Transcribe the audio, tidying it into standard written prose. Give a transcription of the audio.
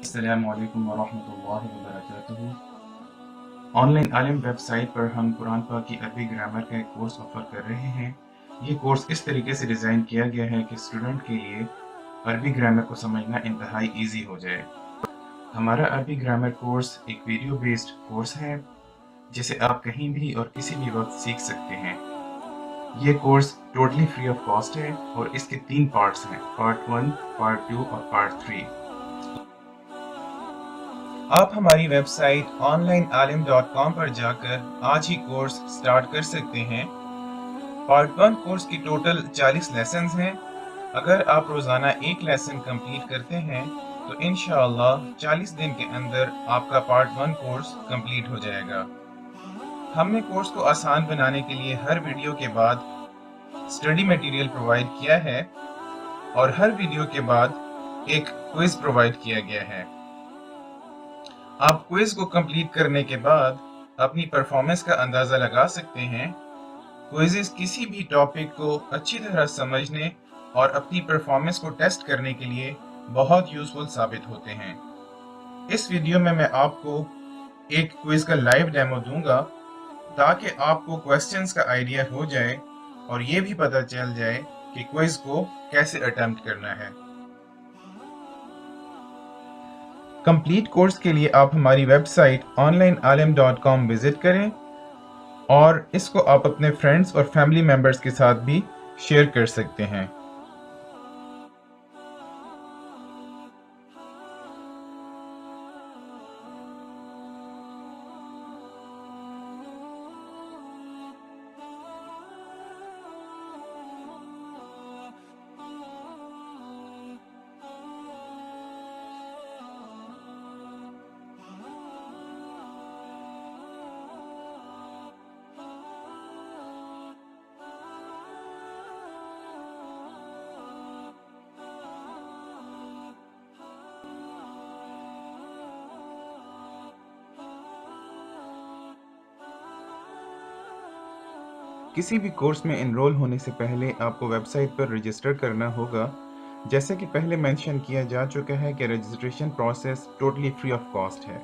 अस्सलामु अलैकुम वरहमतुल्लाहि वबरकातुहू। ऑनलाइन आलिम वेबसाइट पर हम कुरान पाक की अरबी ग्रामर का एक कोर्स ऑफर कर रहे हैं। ये कोर्स इस तरीके से डिज़ाइन किया गया है कि स्टूडेंट के लिए अरबी ग्रामर को समझना इंतहाई ईजी हो जाए। हमारा अरबी ग्रामर कोर्स एक वीडियो बेस्ड कोर्स है जिसे आप कहीं भी और किसी भी वक्त सीख सकते हैं। ये course totally free of cost है और इसके 3 पार्ट्स हैं, पार्ट 1, पार्ट 2 और पार्ट 3। आप हमारी वेबसाइट onlinealim.com पर जाकर आज ही कोर्स स्टार्ट कर सकते हैं। पार्ट 1 कोर्स की टोटल 40 लेसन्स हैं। अगर आप रोज़ाना एक लेसन कंप्लीट करते हैं तो इंशाअल्लाह 40 दिन के अंदर आपका पार्ट 1 कोर्स कंप्लीट हो जाएगा। हमने कोर्स को आसान बनाने के लिए हर वीडियो के बाद स्टडी मटेरियल प्रोवाइड किया है और हर वीडियो के बाद एक क्विज प्रोवाइड किया गया है। आप क्विज को कंप्लीट करने के बाद अपनी परफॉर्मेंस का अंदाज़ा लगा सकते हैं। क्विज़ेस किसी भी टॉपिक को अच्छी तरह समझने और अपनी परफॉर्मेंस को टेस्ट करने के लिए बहुत यूज़फुल साबित होते हैं। इस वीडियो में मैं आपको एक क्विज़ का लाइव डेमो दूंगा ताकि आपको क्वेश्चंस का आइडिया हो जाए और ये भी पता चल जाए कि क्विज़ को कैसे अटेम्प्ट करना है। कंप्लीट कोर्स के लिए आप हमारी वेबसाइट onlinealim.com विजिट करें और इसको आप अपने फ्रेंड्स और फैमिली मेम्बर्स के साथ भी शेयर कर सकते हैं। किसी भी कोर्स में एनरोल होने से पहले आपको वेबसाइट पर रजिस्टर करना होगा। जैसे कि पहले मेंशन किया जा चुका है कि registration process totally free of cost है।